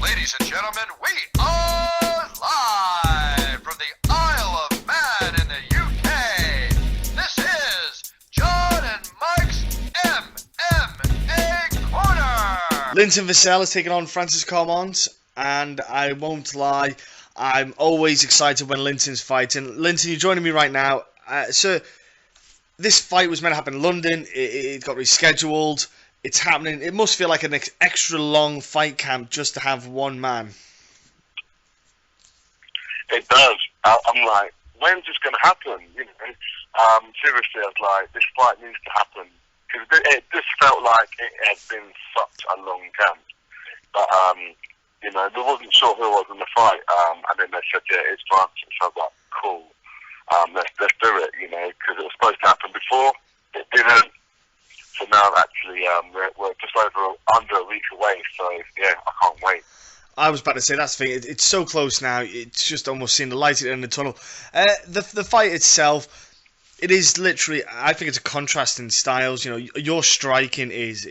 Ladies and gentlemen, we are live from the Isle of Man in the UK. This is John and Mike's MMA Corner. Linton Vassell has taken on Francis Carmont, and I won't lie, I'm always excited when Linton's fighting. Linton, you're joining me right now. So, this fight was meant to happen in London. It got rescheduled. It's happening. It must feel like an extra long fight camp just to have one man. It does. I'm like, when's this going to happen? You know, seriously, I was like, this fight needs to happen because it just felt like it had been such a long camp. But you know, we wasn't sure who was in the fight, and then they said, yeah, it's Francis. So I was like, cool. Let's do it. You know, because it was supposed to happen before. It didn't. So now, actually, we're just under a week away. So yeah, I can't wait. I was about to say, that's the thing. It's so close now. It's just almost seeing the light at the end of the tunnel. The fight itself, it is literally. I think it's a contrast in styles. You know, your striking is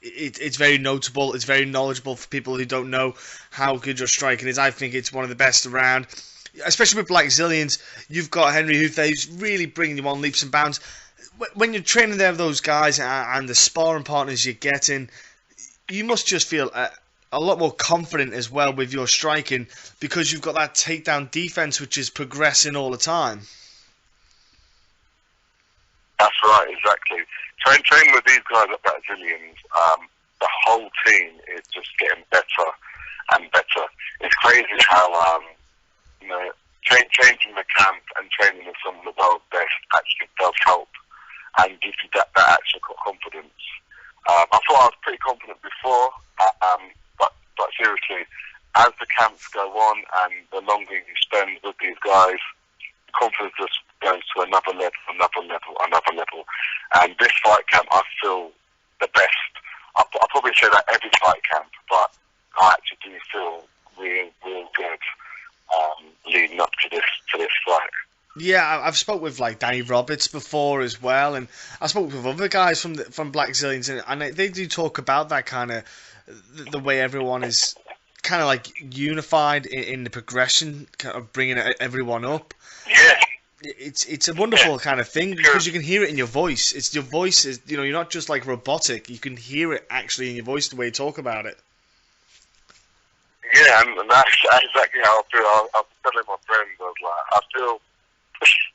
it's very notable. It's very knowledgeable for people who don't know how good your striking is. I think it's one of the best around. Especially with Blackzillians, you've got Henry Huthe who's really bringing you on leaps and bounds. When you're training there with those guys and the sparring partners you're getting, you must just feel a lot more confident as well with your striking because you've got that takedown defense which is progressing all the time. That's right, exactly. Training with these guys at Blackzillians, the whole team is just getting better and better. It's crazy how you know, changing the camp and training with some of the world's best actually does help and gives you that actual confidence. I thought I was pretty confident before, but seriously, as the camps go on and the longer you spend with these guys, the confidence just goes to another level. And this fight camp, I feel the best. I'll probably say that every fight camp, but I actually do feel real good leading up to this fight. Yeah, I've spoke with like Danny Roberts before as well, and I spoke with other guys from Blackzillians, and they do talk about that kind of the way everyone is kind of like unified in the progression, kind of bringing everyone up. Yeah, it's a wonderful kind of thing because you can hear it in your voice. It's your voice is, you know, you're not just like robotic. You can hear it actually in your voice the way you talk about it. Yeah, and that's exactly how I feel. I was telling my friends, I was like, I feel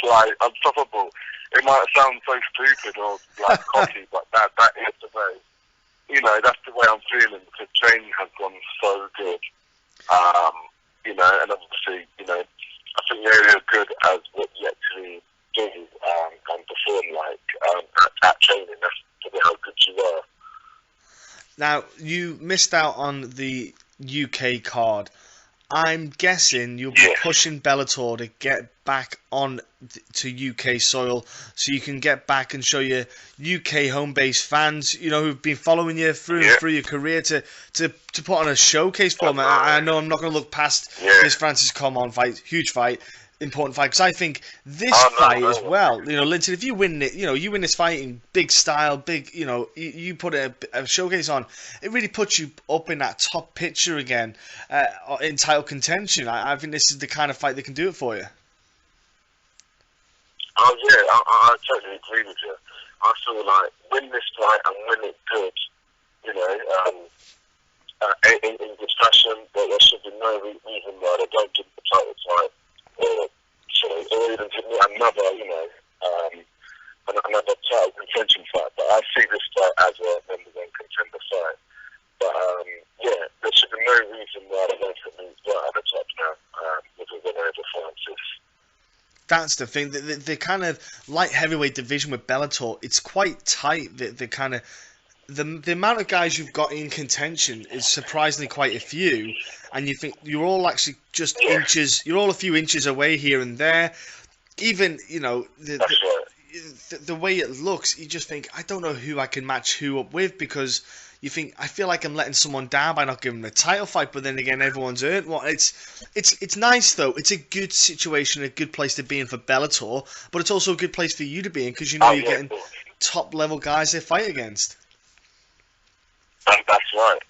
like unstoppable. It might sound so stupid or like cocky, but that is the way. You know, that's the way I'm feeling because training has gone so good. You know, and obviously, you know, I think you're as good as what you actually do and perform like at training. That's to be how good you are. Now, you missed out on the UK card. I'm guessing you'll be pushing Bellator to get back on to UK soil so you can get back and show your UK home-based fans, you know, who've been following you through your career to put on a showcase for them. I know I'm not going to look past this Francis Carmont fight, huge fight, important fight, because I think this fight as well, you know, Linton, if you win it, you know, you win this fight in big style, big, you know, you put a showcase on, it really puts you up in that top picture again, in title contention. I think this is the kind of fight that can do it for you. Oh yeah, I totally agree with you. I feel like win this fight and win it good, you know, in good fashion, but there should be no reason why they don't give the title fight. Or even give me another, you know, another title contention fight. But I see this fight as a number one contender fight. But yeah, there should be no reason why they don't put me right at the top now with a winner over Francis. That's the thing. The kind of light heavyweight division with Bellator, it's quite tight. The kind of the amount of guys you've got in contention is surprisingly quite a few, and you think you're all actually just inches. You're all a few inches away here and there. Even, you know, the way it looks, you just think, I don't know who I can match who up with, because you think, I feel like I'm letting someone down by not giving them a title fight, but then again, everyone's earned one. It's nice though. It's a good situation, a good place to be in for Bellator, but it's also a good place for you to be in because you know you're getting top level guys they fight against. That's right.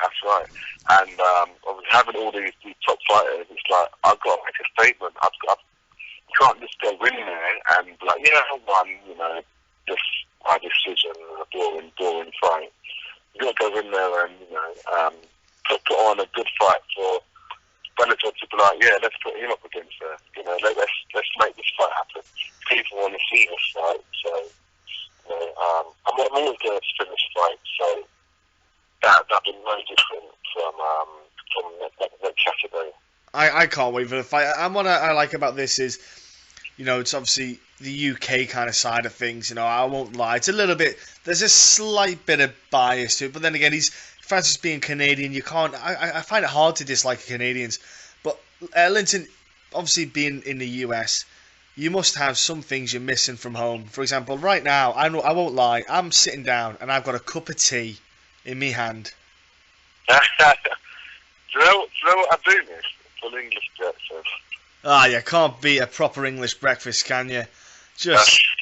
And obviously having all these top fighters, it's like I've got to make a statement. You can't just go in there and be like, yeah, I won, just by decision, a boring fight. You got to go in there and put on a good fight for Bellator to be like, yeah, let's put him up against her. Let's make this fight happen. People want to see this fight, so I'm always going to finish fight. So that'd be no different from next Saturday. I can't wait for the fight. And what I like about this is, it's obviously the UK kind of side of things. I won't lie. It's a little bit. There's a slight bit of bias to it, but then again, Francis being Canadian, you can't. I find it hard to dislike Canadians. But Linton, obviously being in the US, you must have some things you're missing from home. For example, right now, I won't lie. I'm sitting down and I've got a cup of tea in my hand. Do you know what I do miss? Full English breakfast. You can't beat a proper English breakfast, can you?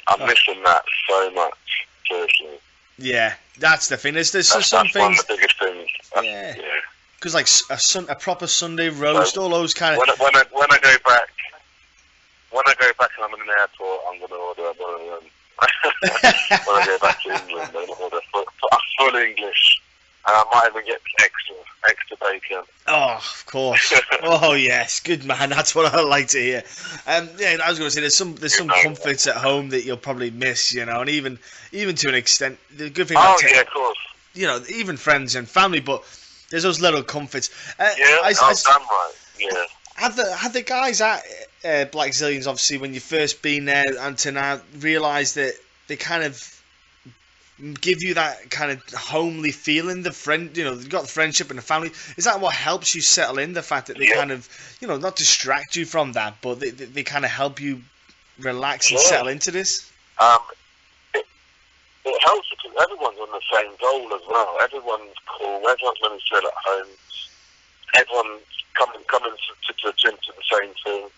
I'm missing that so much, seriously. Yeah, that's the thing. There's some that's things. One of the biggest things. Yeah. Because like a proper Sunday roast, all those kind of. When I go back and I'm in the airport, I'm gonna order one of them. When I go back to England, I'm gonna order full English. And I might even get extra bacon. Oh, of course. Oh, yes. Good man. That's what I like to hear. I was going to say there's some comforts at home that you'll probably miss, and even to an extent, the good thing about of course. Even friends and family, but there's those little comforts. Damn right. Yeah. Have the guys at Blackzillians, obviously, when you first been there and to now, realised that they kind of give you that kind of homely feeling, you've got the friendship and the family. Is that what helps you settle in? The fact that they kind of, not distract you from that, but they kind of help you relax and settle into this? It helps because everyone's on the same goal as well. Everyone's cool. Everyone's going to feel at home. Everyone's coming to the gym to the same thing.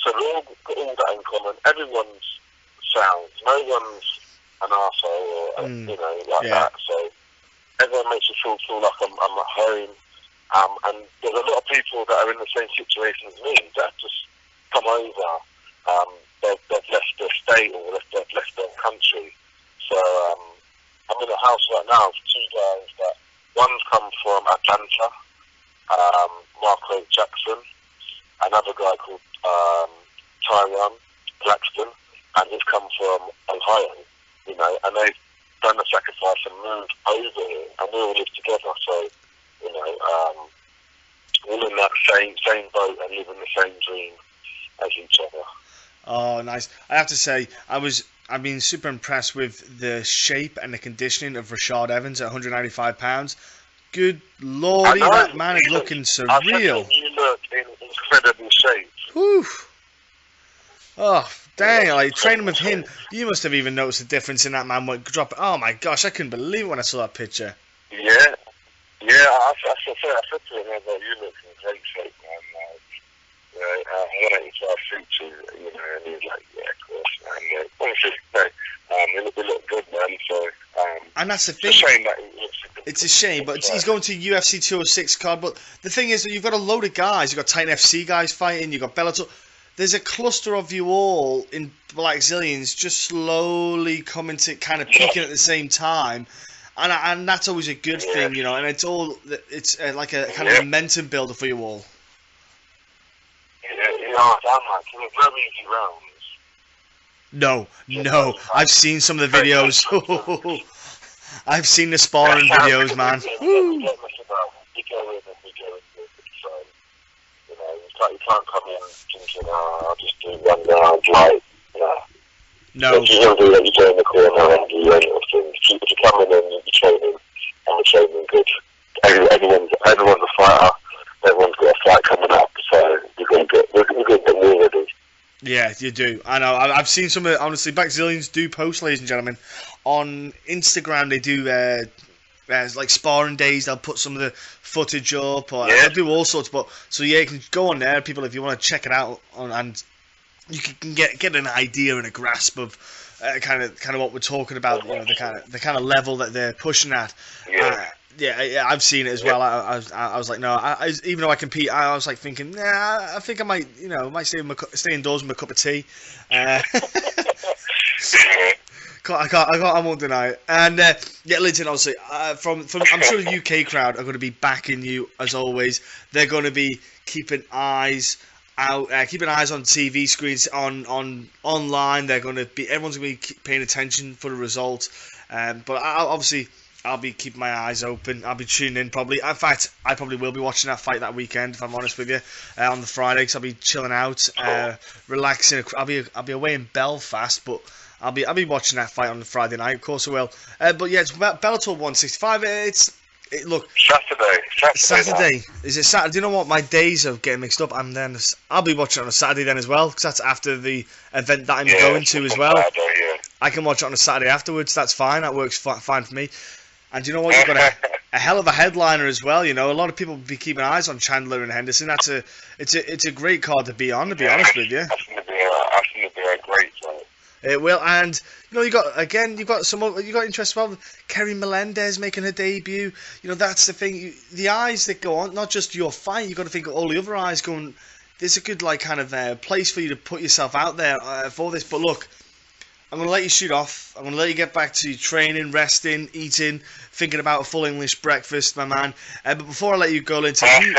So we all got all that in common. Everyone's sound. No one's an arsehole or that. So everyone makes you feel like I'm at home. And there's a lot of people that are in the same situation as me that have just come over. They've left their state or they've left their country. So I'm in a house right now with two guys that one's come from Atlanta, Marco Jackson, another guy called Tyrone Blackstone, and he's come from Ohio. And they've done the sacrifice and moved over here, and we all live together. So, all in that same boat and living the same dream as each other. Oh, nice! I have to say, I've been super impressed with the shape and the conditioning of Rashad Evans at 195 pounds. Good lordy, that man is looking surreal. You look in incredible shape. Whew. Oh, dang, training with him, you must have even noticed the difference in that man drop. Oh my gosh, I couldn't believe it when I saw that picture. Yeah, I said to him, you look in great shape, man. 185 feet too, and he was like, yeah, of course, man. They look good, man, so, and that's the thing. It's a shame, but he's going to UFC 206 card, but the thing is that you've got a load of guys, you've got Titan FC guys fighting, you've got Bellator. There's a cluster of you all in Blackzillians just slowly coming to kind of peaking at the same time, and that's always a good thing, and it's like a kind of momentum builder for you all. It's very easy rounds. No, I've seen some of the videos. I've seen the sparring videos, man. We go in and we go into it. So, you can't come in thinking, I'll just do one round, No. If you're going to do that, you go in the corner and do any of things. If you come in and you're training, and we're training good. Everyone's a fighter. Everyone's got a fight coming up, so we're going to get more ready. Yeah, you do. I know. I've seen some of, honestly, Blackzillians do post, ladies and gentlemen. On Instagram, they do like sparring days. They'll put some of the footage up, or they'll do all sorts. But so you can go on there, people, if you want to check it out, and you can get an idea and a grasp of kind of what we're talking about. The kind of level that they're pushing at. Yeah, I've seen it as well. I was like, no, even though I compete, I was like thinking, nah, I think I might, might stay indoors with my cup of tea. I won't deny it. And yeah, Linton, obviously, from I'm sure the UK crowd are going to be backing you as always. They're going to be keeping eyes out, keeping eyes on TV screens, on online. Everyone's going to be paying attention for the result. But I'll be keeping my eyes open. I'll be tuning in probably. In fact, I probably will be watching that fight that weekend, if I'm honest with you, on the Friday, because I'll be chilling out, relaxing. I'll be away in Belfast, but I'll be watching that fight on the Friday night. Of course I will. But yeah, it's Bellator 165. Look. Saturday. Is it Saturday? Do you know what? My days are getting mixed up. I'll be watching it on a Saturday then as well, because that's after the event that I'm going to as well. Saturday, yeah. I can watch it on a Saturday afterwards. That's fine. That works fine for me. And you know what? You've got a hell of a headliner as well. A lot of people will be keeping eyes on Chandler and Henderson. It's a great card to be on. To be honest with you, that's going to be a great fight. It will, and you've got interest as well. Kerry Melendez making her debut. That's the thing. The eyes that go on, not just your fight. You've got to think of all the other eyes going. There's a good place for you to put yourself out there for this. But look, I'm going to let you shoot off. I'm going to let you get back to training, resting, eating, thinking about a full English breakfast, my man. But before I let you go, Linton, can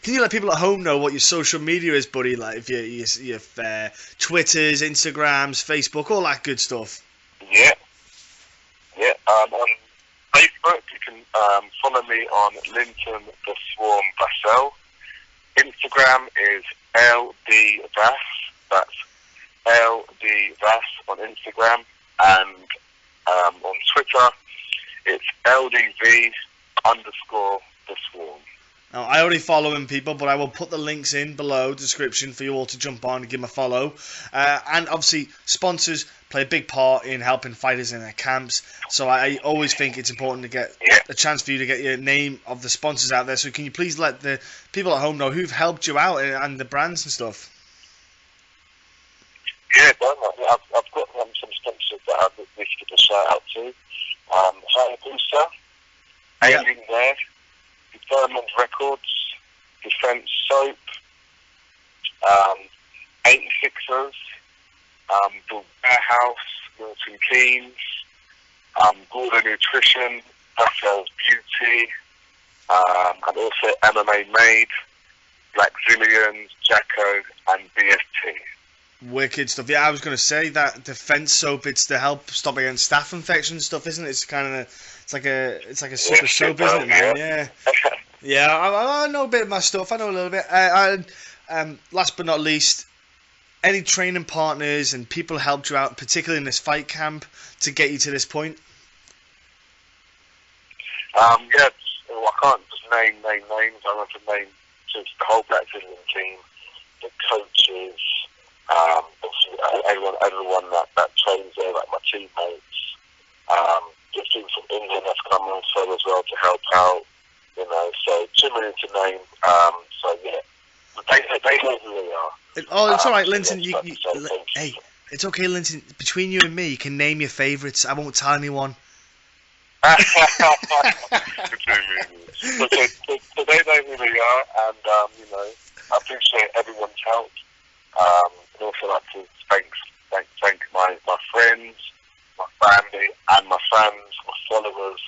you let people at home know what your social media is, buddy? Like if your Twitters, Instagrams, Facebook, all that good stuff. Yeah. On Facebook, you can follow me on Linton Vassell. Instagram is LD Vass. That's LD Vass on Instagram, and on Twitter it's LDV_the Swarm. Now, I already follow him, people, but I will put the links in below description for you all to jump on and give him a follow. And obviously, sponsors play a big part in helping fighters in their camps. So I always think it's important to get a chance for you to get your name of the sponsors out there. So can you please let the people at home know who've helped you out and the brands and stuff? Yeah, I've got some sponsors that I've wish to give a shout out to. Hayabusa, Alien there, Determined Records, Defence Soap, 86ers, The Warehouse, Milton Keynes, Gordon Nutrition, Vassell's Beauty, and also MMA Made, Blackzillians, Jacko, and BST. Wicked stuff. Yeah, I was going to say that Defence Soap. It's to help stop against staph infection stuff, isn't it? It's like a super soap, isn't it, man? Yeah. Yeah. I know a bit of my stuff. I know a little bit. Last but not least, any training partners and people helped you out, particularly in this fight camp, to get you to this point? I can't just name names. I want to name just the whole Blackzillian team, the coaches. Everyone that trains there, like my teammates, the team from England that's come also as well to help out, so too many to name, so yeah, they know who they are. It's alright, Linton, hey, it's okay, Linton, between you and me, you can name your favourites, I won't tell anyone. So they know who they are, and I appreciate everyone's help. I'd also like to thank my friends, my family, and my fans, my followers,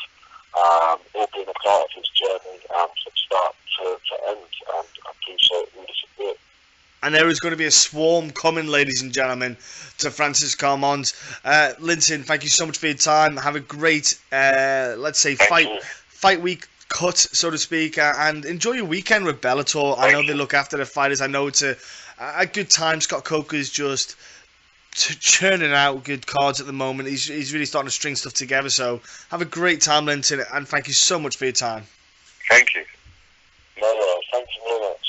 all being a part of this journey from start to end. And I appreciate all the support. And there is going to be a swarm coming, ladies and gentlemen, to Francis Carmont. Linton, thank you so much for your time. Have a great, fight week cut, so to speak, and enjoy your weekend with Bellator. I know they look after the fighters. I know it's a good time. Scott Coker's just churning out good cards at the moment. He's really starting to string stuff together. So have a great time, Linton, and thank you so much for your time. Thank you. No, thank you very much.